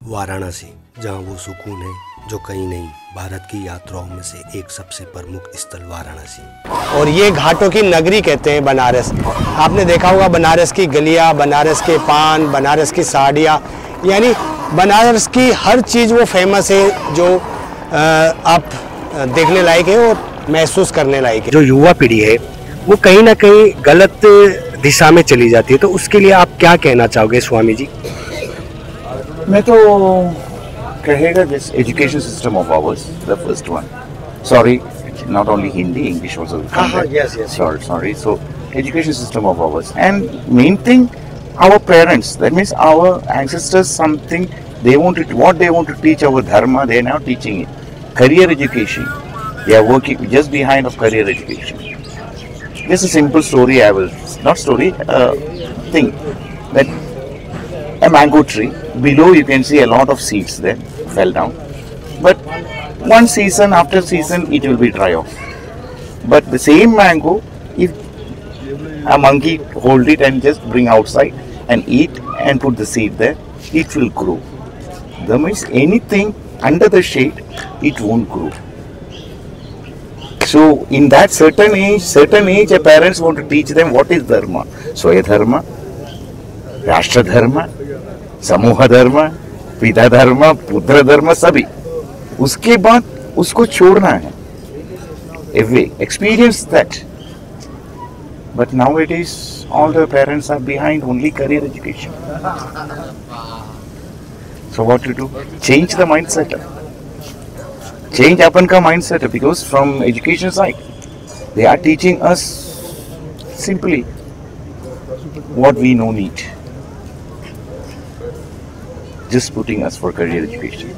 वाराणसी, जहां वो सुकून है जो कहीं नहीं। भारत की यात्राओं में से एक सबसे प्रमुख स्थल वाराणसी। और ये घाटों की नगरी कहते हैं बनारस। आपने देखा होगा बनारस की गलियां, बनारस के पान, बनारस की साड़ियाँ, यानी बनारस की हर चीज़ वो फेमस है जो आप देखने लायक है और महसूस करने लायक है। जो युवा पीढ़ी है वो कहीं ना कहीं गलत दिशा में चली जाती है, तो उसके लिए आप क्या कहना चाहोगे स्वामी जी? मैं तो कहेगा this education system of hours, the first one, sorry not only Hindi, English also will come there. Yes. Sorry. So, education system of ours. And main thing, our parents, that means our ancestors, something they wanted, what they want to teach our dharma, they are now teaching it. Career education, they are working just behind of career education. This is a simple story, not story, thing, that a mango tree, below you can see a lot of seeds there, fell down. But one season, after season, it will be dry off. But the same mango, if a monkey hold it and just bring outside and eat and put the seed there, it will grow. That means anything under the shade, it won't grow. So in that certain age, a parents want to teach them what is dharma. Swaya dharma, Rashtra dharma, Samuha dharma, Pita dharma, Putra dharma, sabhi. उसके बाद उसको छोड़ना है. If we experience that, but nowadays all the parents are behind only career education. So what to do? Change the mindset. Change अपन का mindset, because from education side they are teaching us simply what we know need. Just putting us for career education.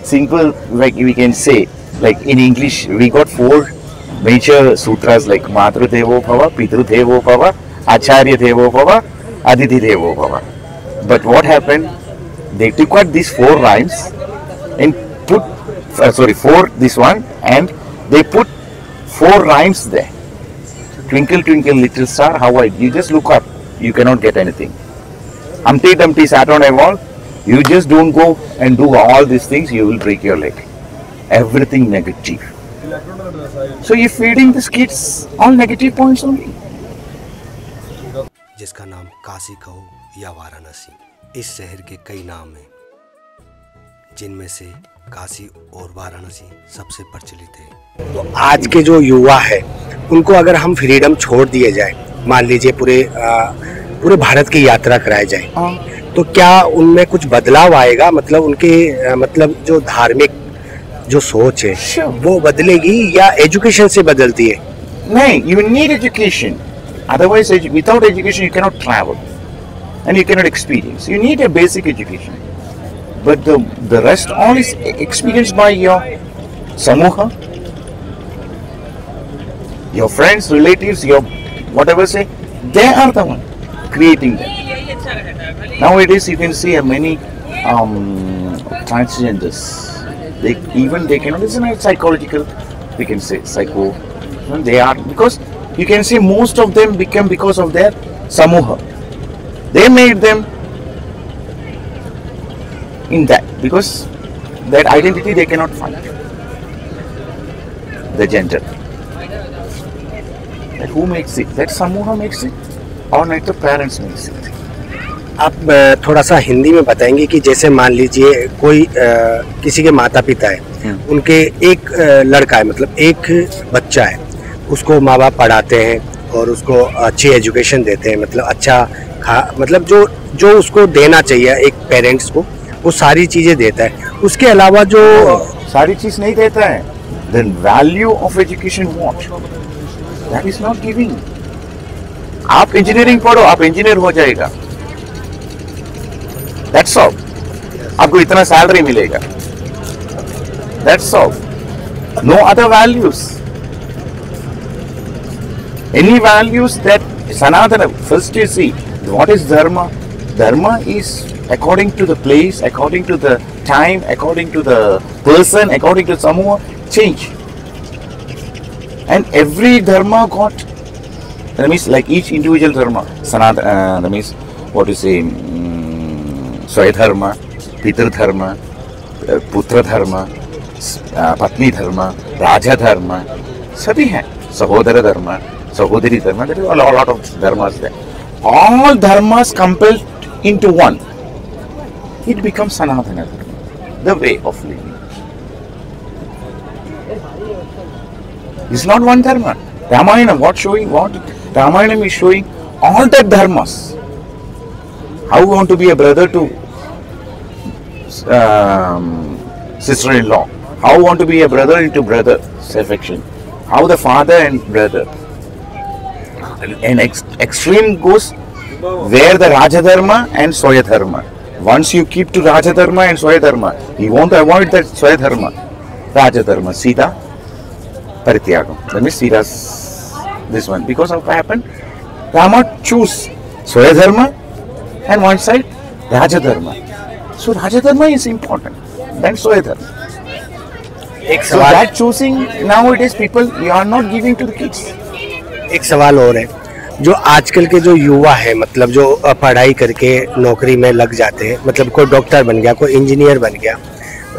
Simple, like we can say, like in English, we got 4 major sutras like Matru Devo Bhava, Pitru Devo Bhava, Acharya Devo Bhava, Aditi Devo Bhava. But what happened? They took out these 4 rhymes and put, 4 this one, and they put 4 rhymes there. Twinkle, twinkle, little star, how I, you just look up, you cannot get anything. Humpty Dumpty sat on a wall. You just don't go and do all these things, you will break your leg. Everything negative. So you're feeding these kids all negative points only. जिसका नाम काशी कहो या वाराणसी, इस शहर के कई नाम हैं, जिनमें से काशी और वाराणसी सबसे प्रचलित है। तो आज के जो युवा है उनको अगर हम फ्रीडम छोड़ दिए जाए, मान लीजिए पूरे भारत की यात्रा कराई जाए, तो क्या उनमें कुछ बदलाव आएगा? मतलब उनके मतलब जो धार्मिक जो सोच है वो बदलेगी या एजुकेशन से बदलती है? नहीं, you need education. Otherwise, without education, you cannot travel and you cannot experience. You need a basic education. But the rest all is experienced by your samuha, your friends, relatives, your whatever say, they are the one creating them. Nowadays, you can see many transgenders. They cannot. It's not psychological. We can say psycho. They are, because you can see most of them become because of their samuha. They made them in that, because that identity they cannot find. The gender. That who makes it? That samuha makes it, or not the parents makes it. आप थोड़ा सा हिंदी में बताएंगे कि जैसे मान लीजिए कोई किसी के माता पिता है, उनके एक लड़का है, मतलब एक बच्चा है, उसको माँ बाप पढ़ाते हैं और उसको अच्छी एजुकेशन देते हैं, मतलब अच्छा मतलब जो उसको देना चाहिए एक पेरेंट्स को, वो सारी चीज़ें देता है। उसके अलावा जो सारी चीज़ नहीं देता है, then value of education what? That is not giving. आप इंजीनियरिंग पढ़ो, आप इंजीनियर हो जाएगा, That's all. आपको इतना सैलरी मिलेगा, That's all. No other values. Any values that Sanatana, first you see, what is dharma? Dharma is according to the place, according to the time, according to the person, according to samuha, change. And every dharma got, that means like each individual dharma, Sanatana, that means what you say, स्वयधर्म, पितृधर्म, पुत्र धर्म, पत्नी धर्म, राजा धर्म, सभी हैं, सहोदर धर्म, सहोदरी धर्म, there is a lot of dharmas there. All dharmas compelled into one. It becomes Sanatana Dharma, the way of living. It's not one dharma. Ramayana, what Ramayana is showing all the dharmas. How we want to be a brother to sister-in-law. How we want to be a brother into brother's affection. How the father and brother. An extreme goes where the Raja Dharma and Swaya Dharma. Once you keep to Raja Dharma and Swaya Dharma, you won't avoid that Swaya Dharma. Raja Dharma, Sita, Parityagam. That means Sita's this one. Because of what happened, Rama choose Swaya Dharma and one side Raja Dharma. So Raja Dharma is important than Swaya Dharma. So that choosing nowadays people you are not giving to the kids. एक सवाल और है, जो आजकल के जो युवा है, मतलब जो पढ़ाई करके नौकरी में लग जाते हैं, मतलब कोई डॉक्टर बन गया, कोई इंजीनियर बन गया,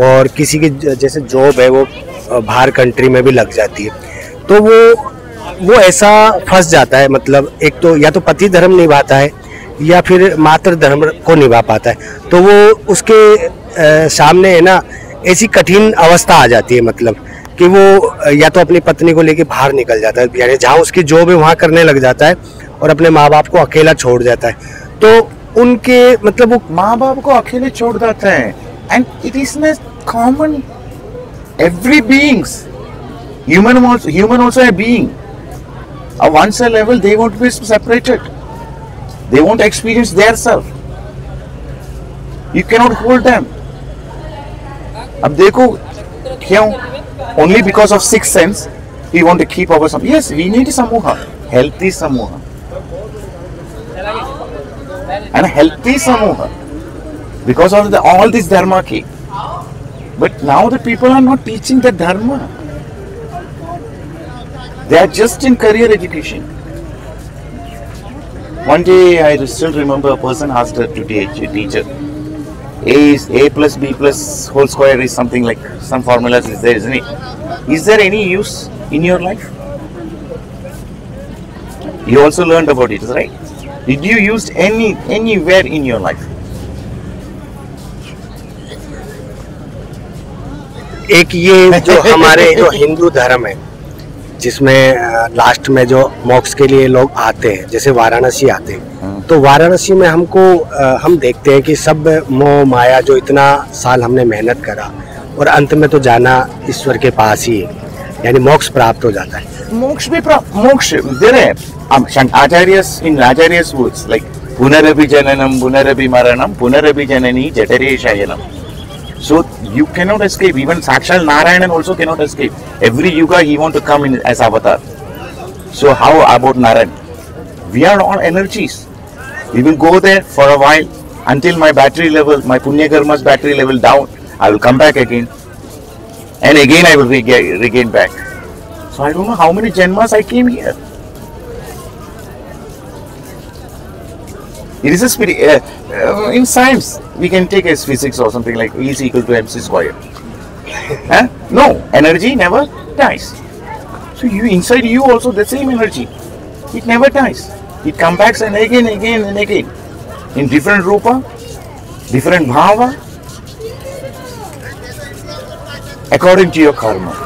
और किसी की जैसे जॉब है वो बाहर कंट्री में भी लग जाती है, तो वो ऐसा फंस जाता है, मतलब एक तो या तो पति धर्म निभाता है या फिर मातृ धर्म को निभा पाता है, तो वो उसके सामने है ना ऐसी कठिन अवस्था आ जाती है, मतलब कि वो या तो अपनी पत्नी को लेके बाहर निकल जाता है, यानी जहाँ उसकी जॉब है वहाँ करने लग जाता है और अपने माँ बाप को अकेला छोड़ जाता है, तो उनके मतलब वो माँ बाप को अकेले छोड़ जाता है. And it is not common. Every beings, human also a being. At once a level they won't be separated. They won't experience their self. You cannot hold them. अब देखो क्यों? Only because of sixth sense we want to keep our samuha. Yes, we need samuha, healthy samuha, and healthy samuha because of all this dharma ki. But now the people are not teaching the dharma. They are just in career education. One day I still remember a person asked her to teach a teacher. A plus B plus whole square is something like some formulas is there, isn't it? Is there any use in your life? You also learned about it, right? Did you use anywhere in your life? एक ये जो हमारे जो हिंदू धर्म है, जिसमें last में जो मोक्ष के लिए लोग आते हैं, जैसे वाराणसी आते हैं, तो वाराणसी में हमको हम देखते हैं कि सब मोह माया जो इतना साल हमने मेहनत करा और अंत में तो जाना ईश्वर के पास ही है, यानी मोक्ष प्राप्त हो जाता है. मोक्ष भी मोक्ष there are Acharya's words like punarapi jananam punarapi maranam punarapi janani jatare shayanam. So you cannot escape. Even Sakshal Narayanan also cannot escape. Every yuga he want to come in as avatar. So how about Narayan? We are all energies. We will go there for a while until my battery level, my Punya Karma's battery level down. I will come back again. And again I will regain back. So I don't know how many janmas I came here. It is a spirit. In science, we can take as physics or something like E is equal to mc square. No, energy never dies. So you inside you also the same energy. It never dies. It comes back and again and again. In different rupa, different bhava, according to your karma.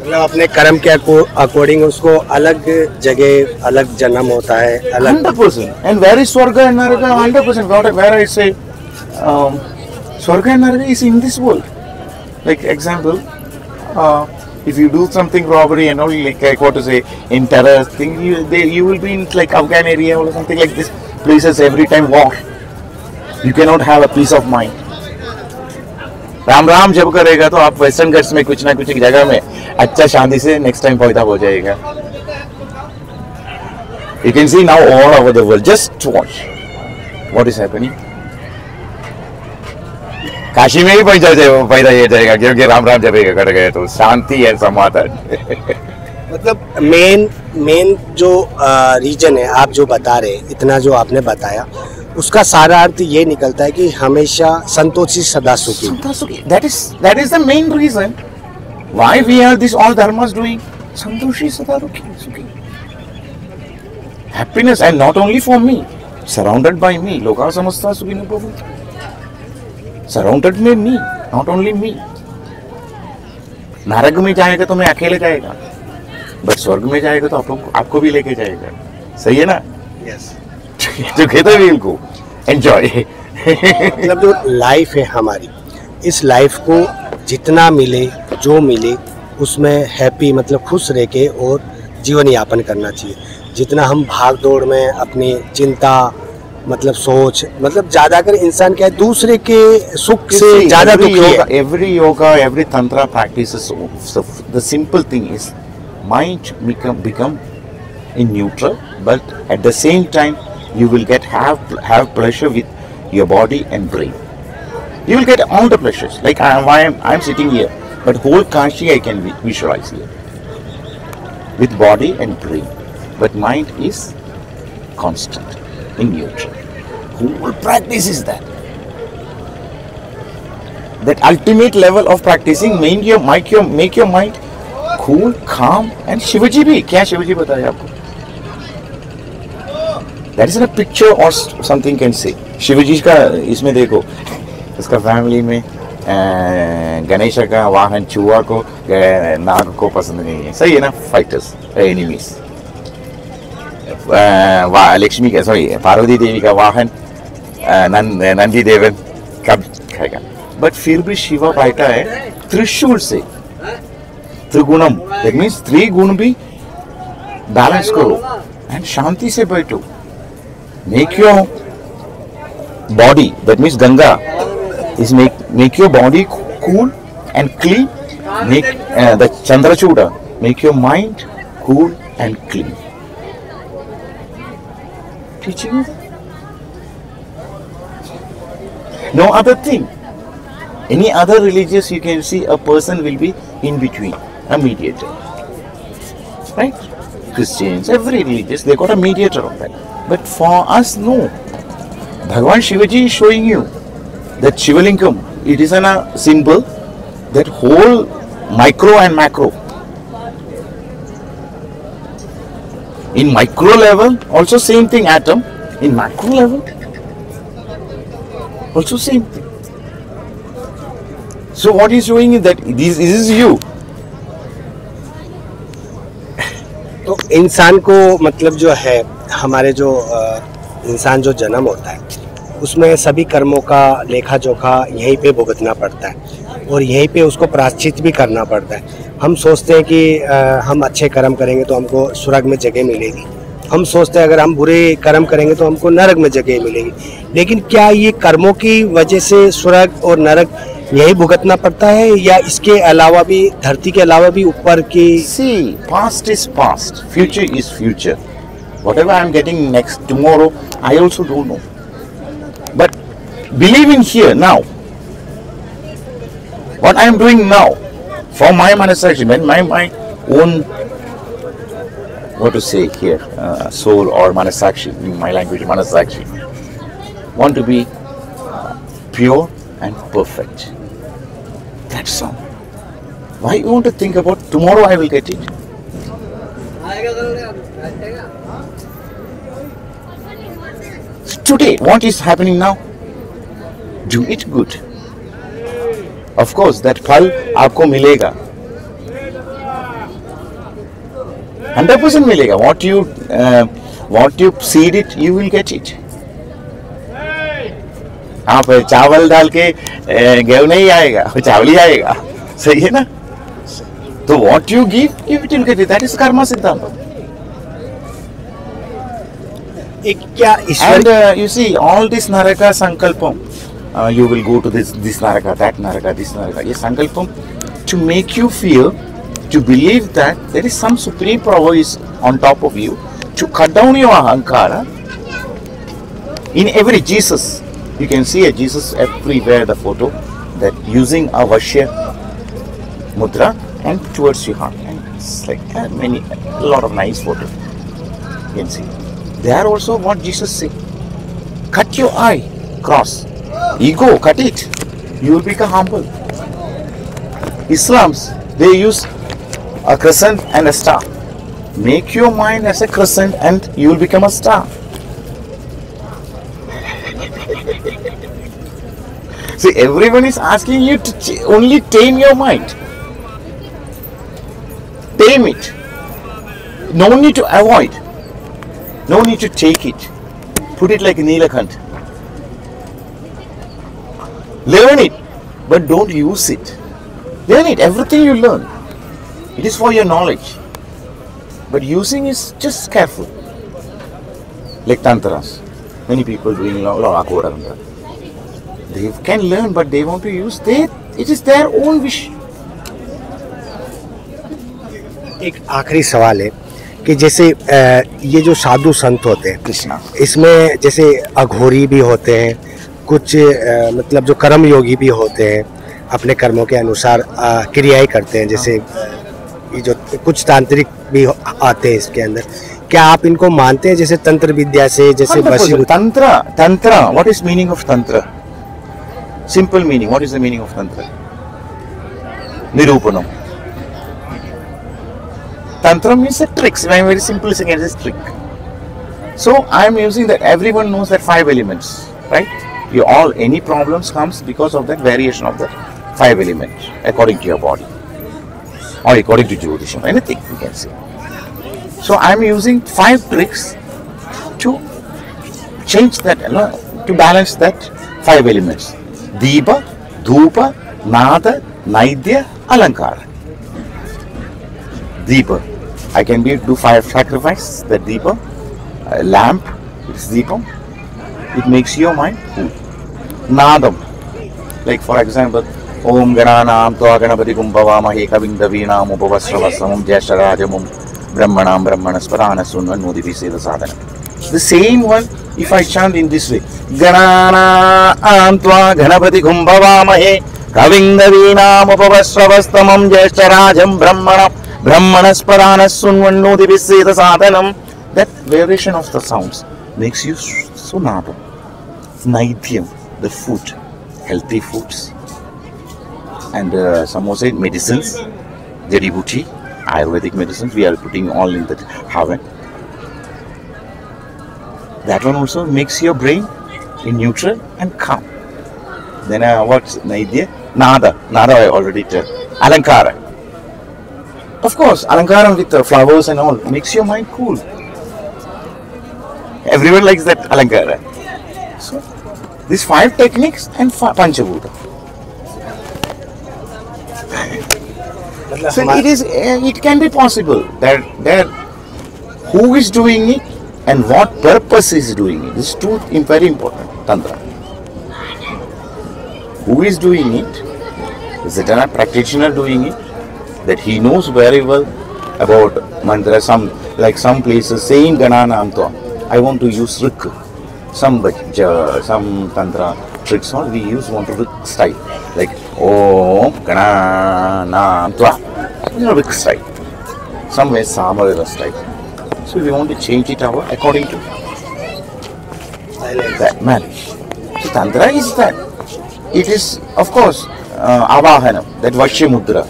मतलब अपने कर्म के according उसको अलग जगह अलग जन्म होता है, अलग 100%. And where is Swarga and Naraka? 100%. Where I say Swarga and Naraka is in this world. Like example, if you do something robbery and all, like what to say, in terror thing, you will be in like Afghan area or something like this places every time war. You cannot have a peace of mind. Ram Ram जब करेगा तो आप western Ghats में कुछ ना कुछ एक जगह में अच्छा शांति से नेक्स्ट टाइम पैदा हो जाएगा. You can see now all over the world. Just watch what is happening. Kashi में भी पैदा हो जाएगा क्योंकि राम राम जपेगा कर गए तो शांति है समाधान. मतलब मेन जो रीजन है, आप जो बता रहे हैं, इतना जो आपने बताया, उसका सारा अर्थ ये निकलता है कि हमेशा संतोषी सदा सुखी। That is the main reason why we are this all dharmas doing. Santoshi sada sukhi. Happiness, and not only for me, surrounded by me. Loka samasta sukhino bhavantu. Surrounded by me, not only me. नरक में जाएगा तो मैं अकेले जाएगा, but स्वर्ग में जाएगा तो आपको भी लेके जाएगा। सही है ना? Yes. Together we will go enjoy. मतलब जो लाइफ है हमारी, इस लाइफ को जितना मिले, जो मिले, उसमें हैप्पी मतलब खुश रह के और जीवन यापन करना चाहिए। जितना हम भाग दौड़ में अपनी चिंता मतलब सोच मतलब ज्यादा कर इंसान क्या है, दूसरे के सुख से ज्यादा दुखी है। Every yoga, every tantra practices, the simple thing is mind become in neutral, but at the same time you will have pleasure with your body and brain. You will get all the pleasures. Like I'm sitting here, but whole Kashi I can visualize here with body and brain, but mind is constant in neutral. Whole practice is that. That ultimate level of practicing make your mind cool, calm, and Shivaji bhi. क्या शिवाजी बताया आपको? That is in a picture or something can say. Shivaji का इसमें देखो, इसका family में गणेश का वाहन चूहा को नाग को पसंद नहीं है। सही है ना? Fighters, enemies. लक्ष्मी का पार्वती देवी का वाहन नंदी देवन कब खाएगा, बट फिर भी शिवा बैठा है त्रिशूल से। त्रिगुणम, दैट मीन्स त्रिगुण भी बैलेंस करो एंड शांति से बैठो। Make your body, that means Ganga is make your body cool and clean. Make the Chandrachuda, make your mind cool and clean. Teaching you that? No other thing. Any other religious you can see a person will be in between, a mediator. Right? Christians, every religious, they got a mediator of that. But for us, no. Bhagavan Shivaji is showing you that Shivalingam, it is a symbol that whole micro and macro. In micro level, also same thing, atom. In macro level, also same thing. So what he's showing is that this is you. तो इंसान को मतलब जो है, हमारे जो इंसान जो जन्म होता है, उसमें सभी कर्मों का लेखा जोखा यहीं पे भुगतना पड़ता है और यहीं पे उसको प्रायश्चित भी करना पड़ता है। हम सोचते हैं कि हम अच्छे कर्म करेंगे तो हमको स्वर्ग में जगह मिलेगी, हम सोचते हैं अगर हम बुरे कर्म करेंगे तो हमको नरक में जगह मिलेगी। लेकिन क्या ये कर्मों की वजह से स्वर्ग और नरक यही भुगतना पड़ता है या इसके अलावा भी, धरती के अलावा भी ऊपर की? See, past is past, future is future. Whatever I am getting next tomorrow, I also don't know. But believing here now, what I am doing now, for my manasakshi, my own, what to say here, soul or manasakshi, in my language, manasakshi, want to be pure and perfect. That's all. Why you want to think about tomorrow I will get it? Today, what is happening now? Do it good. Of course, that phal आपको मिलेगा, 100% मिलेगा. What you seed it, you will get it. आप चावल डाल के गेहूं नहीं आएगा, चावल ही आएगा. सही है ना? तो what you give, you will get it. That is karma siddhanta. And you see, all this naraka sankalpam, you will go to this naraka, that naraka, this naraka. Yes, sankalpam to make you feel, to believe that there is some supreme power is on top of you, to cut down your ahankara. In every Jesus, you can see a Jesus everywhere, the photo, that using a Vashya mudra and towards your heart. And It's like a lot of nice photos. You can see. There also what Jesus said. Cut your eye, cross. Ego, cut it. You will become humble. Islams, they use a crescent and a star. Make your mind as a crescent and you will become a star. See, everyone is asking you to only tame your mind. Tame it. No need to avoid. No need to take it. Put it like Neelakant. Learn it, but don't use it. Learn it. Everything you learn, it is for your knowledge. But using is just careful. Like Tantras. Many people doing a lot of Aghora. They can learn, but they want to use. It is their own wish. एक आखिरी सवाल है कि जैसे ये जो साधु संत होते हैं कृष्णा, इसमें जैसे अघोरी भी होते हैं, कुछ मतलब जो कर्म योगी भी होते हैं, अपने कर्मों के अनुसार क्रियाएं करते हैं, जैसे ये जो कुछ तांत्रिक भी आते हैं इसके अंदर, क्या आप इनको मानते हैं? जैसे तंत्र विद्या से जैसे Tantra, what is meaning of Tantra? Simple meaning. What is the meaning of Tantra? Nirupanam. Tantra means a trick. I am very simple saying it's a trick. So I am using that. Everyone knows that 5 elements, right? Any problems comes because of that variation of the 5 elements according to your body or according to Jyotisham, anything you can say. So I am using 5 tricks to change that, to balance that 5 elements. Deepa, Dhupa, Nada, Naidya, Alankara. Deepa, I can do 5 sacrifice. That Deepa, lamp, it's Deepam. It makes your mind cool. Nadam, like for example, Om Gananam Tva Ganapati Kumbhavamahe Kavindavinam Upavasravasamam Jyesharajamum Brahmanam Brahmanasparana Sunvan Nodivise Sadhanam. The same one, if I chant in this way, Gananam Tva Ganapati Kumbhavamahe Kavindavinam Upavasravastamam Jyesharajam Brahmanasparana Sunvan Nodivise Sadhanam. That variation of the sounds makes you sunadam. Naidhyam, the food, healthy foods, and some more say medicines, jari-buti, Ayurvedic medicines, we are putting all in that haven. That one also makes your brain in neutral and calm. Then what's Naidya? Nada I already told. Alankara. Of course, Alankara with flowers and all makes your mind cool. Everyone likes that Alankara. So, these 5 techniques and Panchabhuta. So it can be possible that who is doing it and what purpose is doing it. This is two very important Tantra. Who is doing it? Is it a practitioner doing it? That he knows very well about mantra. Some places saying Gananam Tva. I want to use Rik. Some Tantra tricks on we use want to Rik style. Like Om Gananam Tva. Rik style. Somewhere Samaveda style. So we want to change it according to that manner. So Tantra is that. It is of course Avahanam, that Vashya Mudra.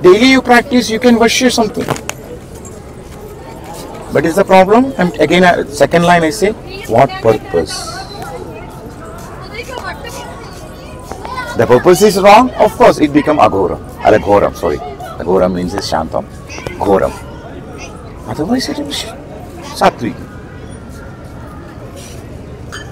Daily you practice, you can Vashya something. But is the problem? And again, second line I say, what purpose? The purpose is wrong, of course it become Aghora. Aghoram, sorry. Aghora means is Shantam. Ghoram. Otherwise it is Sattvic.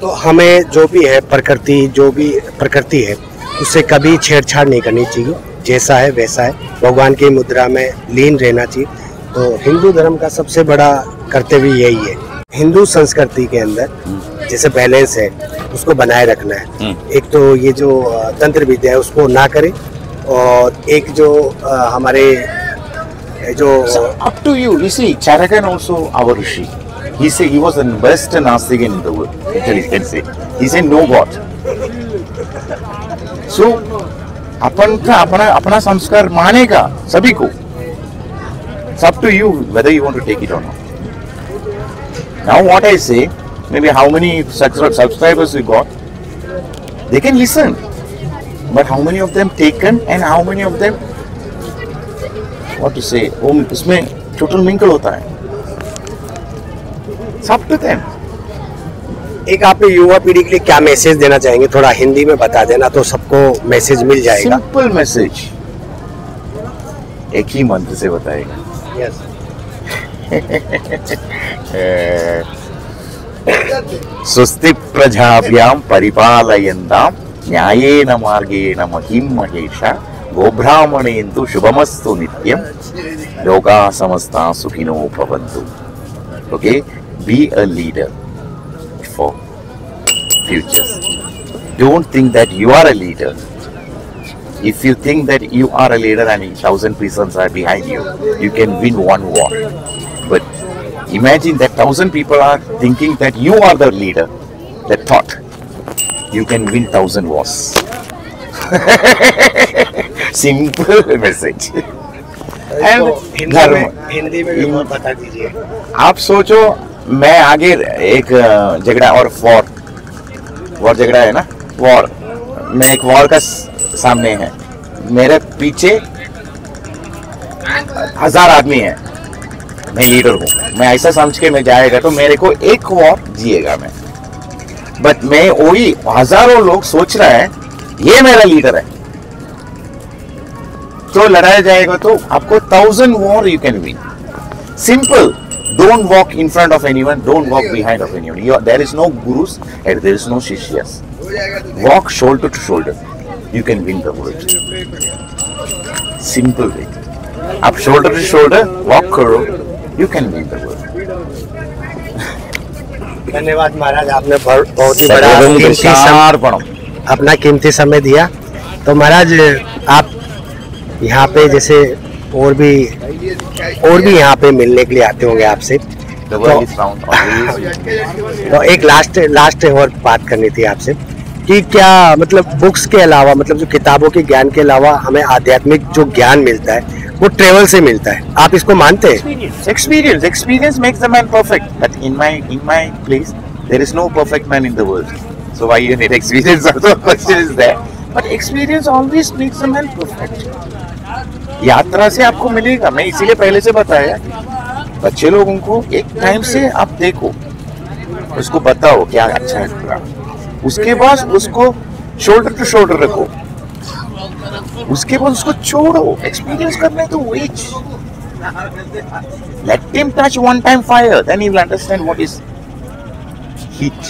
तो हमें जो भी है प्रकृति है उससे कभी छेड़छाड़ नहीं करनी चाहिए, जैसा है वैसा है, भगवान की मुद्रा में लीन रहना चाहिए। तो हिंदू धर्म का सबसे बड़ा कर्तव्य यही है। हिंदू संस्कृति के अंदर जैसे बैलेंस है उसको बनाए रखना है। एक तो ये जो तंत्र विद्या है उसको ना करें, और एक जो हमारे जो up to you. You see, Charakan also our Rishi. He said he was the best Nastigan in the world. Actually, can say. He said no God. So, अपना संस्कार मानेगा सभी को, It's up to you whether you want to take it or not. Now what I say, maybe how many subscribers we got, they can listen. But how many of them taken and how many of them, what to say, वो इसमें total mingle होता है. It's up to them. एक आप युवा पीढ़ी के लिए क्या मैसेज देना चाहेंगे, थोड़ा हिंदी में बता देना तो सबको मैसेज मिल जाएगा. सिंपल मैसेज, एक ही मंत्र से बताएगा. यस. स्वस्ति प्रजाभ्यां परिपालयन्तां न्यायेन मार्गेण महिं महेशा गोब्राह्मणेन्दु शुभमस्तु नित्यं लोकाः समस्ताः सुखिनो भवन्तु. Okay, be a leader for futures. Don't think that you are a leader. If you think that you are a leader and 1,000 persons are behind you, you can win one war. But imagine that 1,000 people are thinking that you are the leader. That thought, you can win 1,000 wars. Simple message. And Hindi में भी बता दीजिए. आप सोचो, मैं आगे एक झगड़ा और वॉर झगड़ा है ना, वॉर, मैं एक वॉर का सामने है, मेरे पीछे 1000 आदमी है, मैं लीडर हूँ, मैं ऐसा समझ के मैं जाएगा तो मेरे को एक वॉर जिएगा मैं. बट मैं वही हजारों लोग सोच रहा है ये मेरा लीडर है, तो लड़ाया जाएगा तो आपको 1000 war you can win. Simple. Don't walk in front of anyone. Don't walk behind of anyone. There is no gurus and there is no shishyas. Walk shoulder to shoulder. You can win the world. Simple way. Up shoulder to shoulder, walk करो. You can win the world. धन्यवाद महाराज, आपने बहुत ही बड़ा अपना कीमती समय दिया. तो महाराज आप यहाँ पे जैसे और भी यहाँ पे मिलने के लिए आते होंगे आपसे, तो एक लास्ट और बात करनी थी आपसे कि क्या मतलब बुक्स के अलावा, मतलब जो किताबों के ज्ञान के अलावा हमें आध्यात्मिक जो ज्ञान मिलता है वो ट्रेवल से मिलता है, आप इसको मानते हैं? Experience makes the man perfect. But in my place there is no perfect man in the world. So why you need experience? Also question is there. But experience always makes the man perfect. यात्रा से आपको मिलेगा. मैं इसीलिए पहले से बताया, बच्चे लोगों को एक टाइम से आप देखो, उसको बताओ क्या अच्छा है, उसके बाद उसको शोल्डर टू शोल्डर रखो, उसके बाद उसको छोड़ो. एक्सपीरियंस करने तो wait. Let him touch one time fire, then he will understand what is heat.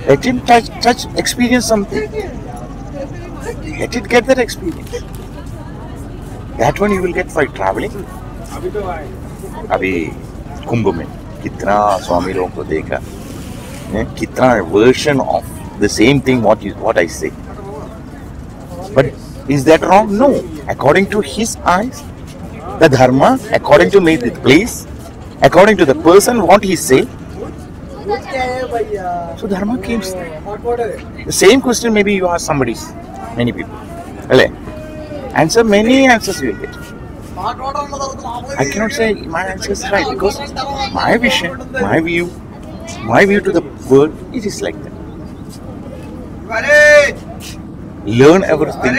Let him touch experience something, let it get that experience. That one you will get by traveling. अभी कुंभ में कितना स्वामी लोगों को देखा, कितना version of the same thing what I say. But is that wrong? No. According to his eyes, the dharma, according to me, the place, according to the person, what he say. So dharma came. The same question maybe you ask somebody, many people. Answer, many answers you will get. I cannot say my answer is right because my vision, my view to the world, it is like that. Learn everything.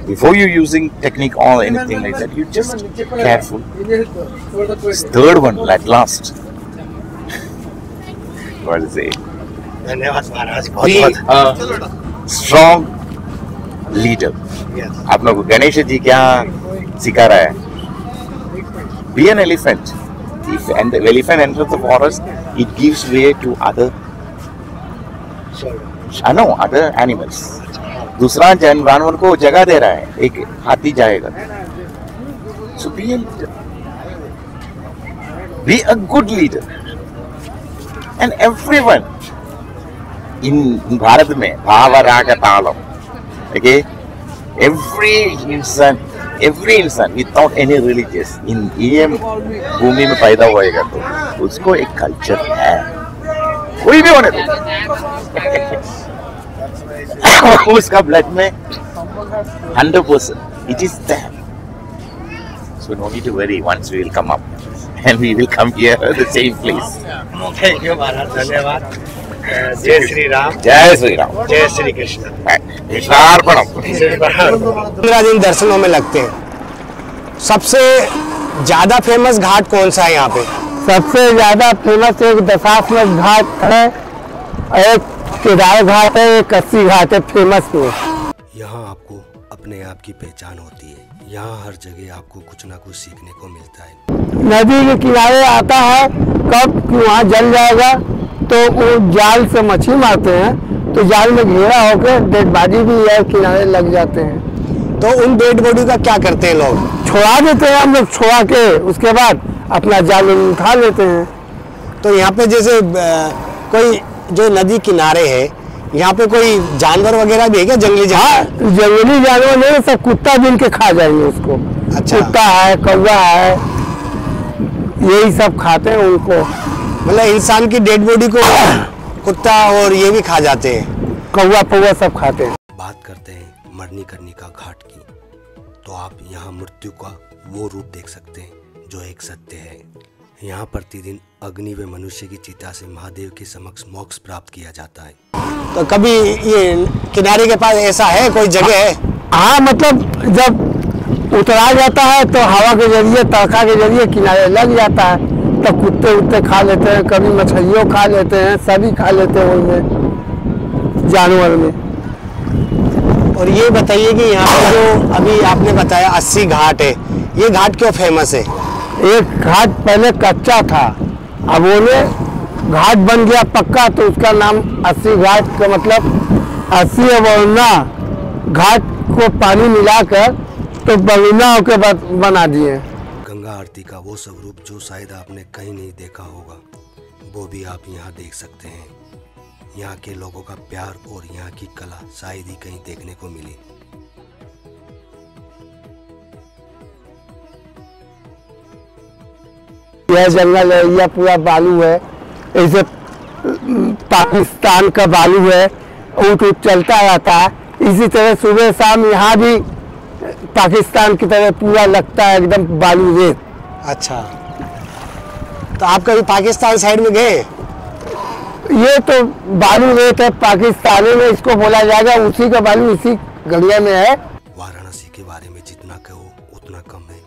Before you using technique or anything like that, you just careful. Third one, at last. What is it? धन्यवाद महाराज. Be a strong leader. आप लोग को गणेश जी क्या सिखा रहा है? Be an elephant. If an elephant enters the forest, it gives way to other animals. दूसरा जानवर को जगह दे रहा है, एक हाथी जाएगा. So be a leader. Be a good leader. And everyone in Bharat में भाव राग तालम. Okay, every insan without any religious in ये भूमि में पैदा होएगा तो उसको एक कल्चर है, कोई भी होने दो. उसका ब्लड में 100% it is there. So no need to worry. Once we will come up, and we will come here at the same place. Thank you महाराज, धन्यवाद। जय श्री राम। जय श्री राम। जय श्री कृष्ण। कृष्णार्पणम। 15 दिन दर्शनों में लगते हैं। सबसे ज्यादा फेमस घाट कौन सा है यहाँ पे? सबसे ज्यादा फेमस एक दशाश्वमेध घाट है, एक केदार घाट है, एक अस्सी घाट है फेमस में। यहाँ आपको अपने आप की पहचान होती है। यहाँ हर जगह आपको कुछ ना कुछ सीखने को मिलता है। नदी के किनारे आता है कब कि वहाँ जल जाएगा, तो वो जाल से मछली मारते हैं, तो जाल में घेरा होकर डेड बॉडी भी यार किनारे लग जाते हैं। तो उन डेड बॉडी का क्या करते हैं लोग? छोड़ा देते हैं हम लोग, छोड़ा के उसके बाद अपना जाल उठा लेते हैं। तो यहाँ पे जैसे कोई जो नदी किनारे है, यहाँ पे कोई जानवर वगैरह भी है क्या? जंगली जानवर? जंगली जानवर नहीं, सब कुत्ता बिन के खा जाएंगे उसको। अच्छा। कुत्ता है, कौवा है, यही सब खाते हैं उनको। मतलब इंसान की डेड बॉडी को कुत्ता और ये भी खा जाते हैं? कौवा पौवा सब खाते हैं। बात करते हैं मणिकर्णिका घाट की, तो आप यहाँ मृत्यु का वो रूप देख सकते हैं जो एक सत्य है। यहाँ प्रतिदिन अग्नि व मनुष्य की चिता से महादेव के समक्ष मोक्ष प्राप्त किया जाता है। तो कभी ये किनारे के पास ऐसा है कोई जगह है? हाँ, मतलब जब उतरा जाता है तो हवा के जरिए, तड़का के जरिए किनारे लग जाता है, तो कुत्ते उत्ते खा लेते हैं, कभी मछलियों खा लेते हैं, सभी खा लेते हैं उनमें, जानवर में। और ये बताइए कि यहाँ पे जो अभी आपने बताया 80 घाट है, ये घाट क्यों फेमस है? एक घाट पहले कच्चा था, अब वो घाट बन गया पक्का, तो उसका नाम 80 घाट का मतलब 80 वरुणा घाट को पानी मिलाकर तो वरुणा के बाद बना दिए। गंगा आरती का वो स्वरूप जो शायद आपने कहीं नहीं देखा होगा, वो भी आप यहाँ देख सकते हैं। यहाँ के लोगों का प्यार और यहाँ की कला शायद ही कहीं देखने को मिली। यह जंगल है, यह पूरा बालू है, ऐसे पाकिस्तान का बालू है, ऊँट ऊँट चलता रहता है। इसी तरह सुबह शाम यहाँ भी पाकिस्तान की तरह पूरा लगता है एकदम बालू रेत। अच्छा, तो आप कभी पाकिस्तान साइड में गए? ये तो बालू रेत है, पाकिस्तानी में इसको बोला जाएगा, उसी का बालू इसी गलिया में है। वाराणसी के बारे में जितना कहो उतना कम है।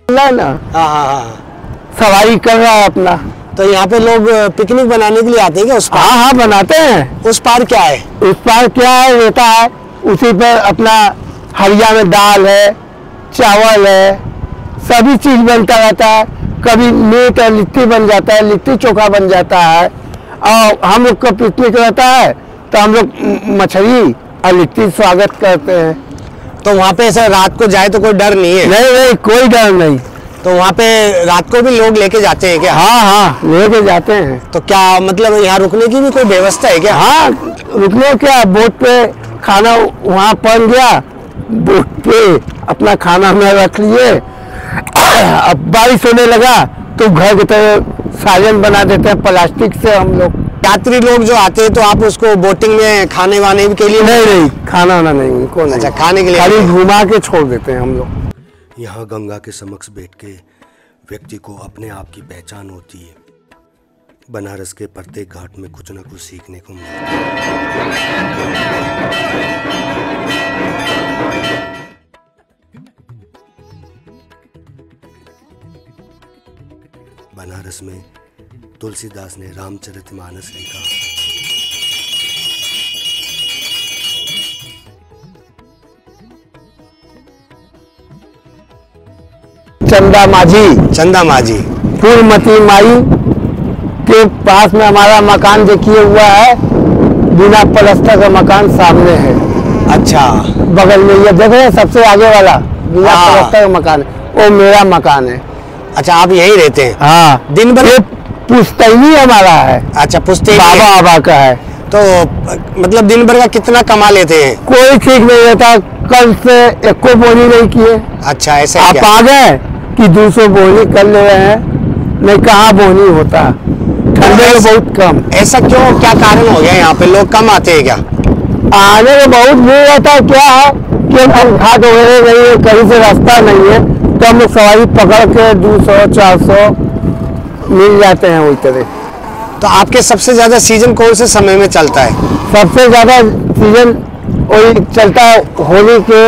ना हाँ हाँ हाँ। सवारी कर रहा है अपना। तो यहाँ पे लोग पिकनिक बनाने के लिए आते हैं क्या उस पार? हाँ हाँ, बनाते हैं। उस पार क्या है? उस पार क्या है, रहता है उसी पर अपना हरिया में दाल है, चावल है, सभी चीज बनता रहता है। कभी मीट और लिट्टी बन जाता है, लिट्टी चोखा बन जाता है। और हम लोग का पिकनिक रहता है तो हम लोग मछली और लिट्टी स्वागत करते हैं। तो वहाँ पे ऐसा रात को जाए तो कोई डर नहीं है? नहीं नहीं, कोई डर नहीं। तो वहाँ पे रात को भी लोग लेके जाते हैं क्या? हाँ हाँ, लेके जाते हैं। तो क्या मतलब यहाँ रुकने की भी कोई व्यवस्था है क्या? हाँ, रुकने क्या, बोट पे खाना वहाँ बन गया, बोट पे अपना खाना में रख लिए। अब बारिश होने लगा तो घर की तरह सालन बना देते हैं प्लास्टिक से हम लोग। यात्री लोग जो आते हैं तो आप उसको बोटिंग में खाने वाने के लिए? नहीं नहीं, खाना वाना नहीं, उनको नहीं। अच्छा, खाने के लिए खाली घुमा के छोड़ देते हैं हम लोग। यहाँ गंगा के समक्ष बैठ के व्यक्ति को अपने आप की पहचान होती है। बनारस के प्रत्येक घाट में कुछ न कुछ सीखने को मिलता है। बनारस में तुलसीदास ने रामचरितमानस लिखा। चंदा माझी, चंदा माझी फूलमती माई के पास में हमारा मकान देखिए हुआ है, बिना पलस्तर का मकान सामने है। अच्छा, बगल में ये देख रहे हैं सबसे आगे वाला बिना पलस्तर का मकान है, वो मेरा मकान है। अच्छा, आप यहीं रहते हैं? हाँ, दिन भर? ये पुश्तैनी हमारा है। अच्छा, पुश्तैनी बाबा बाबा का है। तो मतलब दिन भर का कितना कमा लेते हैं? कोई ठीक नहीं रहता, कल से एको बोनी नहीं किए। अच्छा, ऐसा आप आ गए कि 200 बोहनी कर ले रहे हैं, नहीं कहाँ बोहनी होता, ठंडे में बहुत कम। ऐसा क्यों, क्या कारण हो गया यहाँ पे, लोग कम आते हैं क्या? आने में बहुत भीड़ रहता है। क्या है कि हम घाट वगैरह नहीं है, कहीं से रास्ता नहीं है, तो हम लोग सवारी पकड़ के 200-400 मिल जाते हैं वही तरह। तो आपके सबसे ज्यादा सीजन कौन से समय में चलता है? सबसे ज्यादा सीजन वही चलता है होली के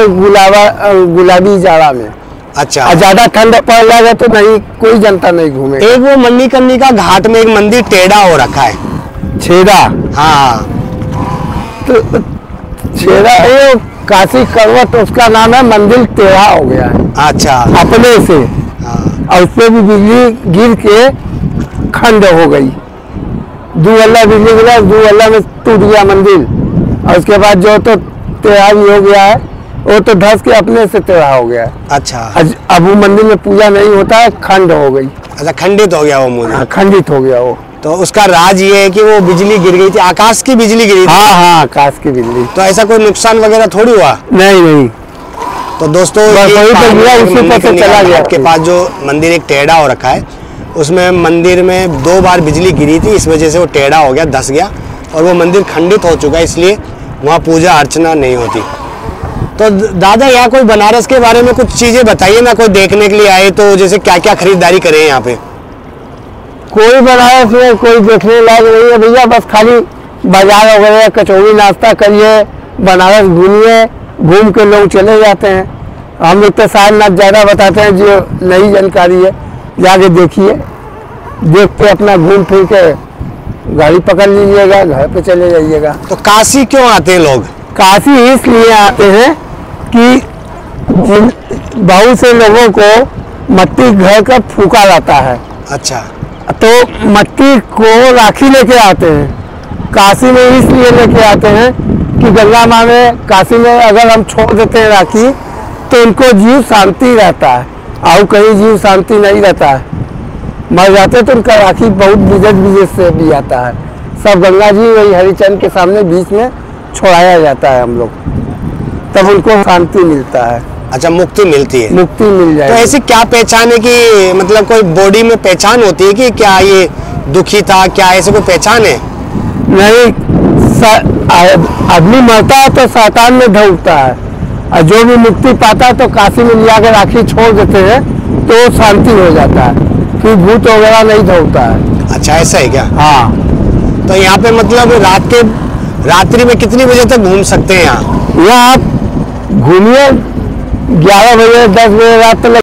गुलाबी जाड़ा में। अच्छा। और ज्यादा ठंड पड़ जाएगा तो नहीं, कोई जनता नहीं घूमे। एक वो मणिकर्णिका घाट में एक मंदिर टेढ़ा हो रखा है। छेड़ा? हाँ, तो छेड़ा ये काशी करवट उसका नाम है, मंदिर टेढ़ा हो गया है अच्छा। अपने से। हाँ। और उसपे भी बिजली गिर के खंड हो गई, 2 अल्लाह बिजली गिरा, 2 अल्लाह में टूट गया मंदिर। और उसके बाद जो तो टेढ़ा भी हो गया है, वो तो धस के अपने से टेढ़ा हो गया है। अच्छा। अब वो मंदिर में पूजा नहीं होता है, खंड हो गई। अच्छा, खंडित हो गया वो मंदिर। खंडित हो गया वो। तो उसका राज ये है कि वो बिजली गिर गई थी, आकाश की बिजली गिरी थी। हाँ, आकाश की बिजली। तो ऐसा कोई नुकसान वगैरह थोड़ी हुआ? नहीं। तो दोस्तों, बस वही तो गिरा, उसी पर से चला गया। के पास जो मंदिर एक टेढ़ा हो रखा है, उसमें मंदिर में 2 बार बिजली गिरी थी, इस वजह से वो टेढ़ा हो गया, धस गया, और वो मंदिर खंडित हो चुका है, इसलिए वहाँ पूजा अर्चना नहीं होती। तो दादा, यहाँ कोई बनारस के बारे में कुछ चीजें बताइए ना, कोई देखने के लिए आए तो जैसे क्या क्या खरीदारी करें यहाँ पे? कोई बनारस में कोई देखने लायक नहीं है भैया, बस खाली बाजार वगैरह कचौड़ी नाश्ता करिए, बनारस घूमिए, घूम के लोग चले जाते हैं। हम लोग तो सारनाथ ज़्यादा बताते हैं, जो नई जानकारी है जाके देखिए, देख के अपना घूम फिर के गाड़ी पकड़ लीजिएगा, घर पे चले जाइएगा। तो काशी क्यों आते हैं लोग? काशी इसलिए आते हैं कि बहुत से लोगों को मट्टी घर का फूका जाता है। अच्छा। तो मट्टी को राखी लेके आते हैं काशी में, इसलिए लेके आते हैं कि गंगा माँ में, काशी में अगर हम छोड़ देते हैं राखी तो उनको जीव शांति रहता है, और कहीं जीव शांति नहीं रहता है, मर जाते तो उनका राखी बहुत विजय से भी आता है। सब गंगा जी वही हरिचंद के सामने बीच में छोड़ाया जाता है हम लोग, तब उनको शांति मिलता है। अच्छा, मुक्ति मिलती है। मुक्ति मिल जाए। तो ऐसी क्या पहचान है कि मतलब कोई बॉडी में पहचान होती है कि क्या ये दुखी था, क्या ऐसे कोई पहचान है? नहीं, आदमी मरता है तो शैतान में ढूंढता है, और जो भी मुक्ति पाता है तो काशी में लिया के राखी छोड़ देते हैं तो शांति हो जाता है, फिर भूत वगैरह नहीं ढूंढता है। अच्छा, ऐसा है क्या? हाँ। तो यहाँ पे मतलब रात्रि में कितनी बजे तक घूम सकते हैं यहाँ? यहाँ आप घूमिए, 11 बजे 10 बजे रात तक।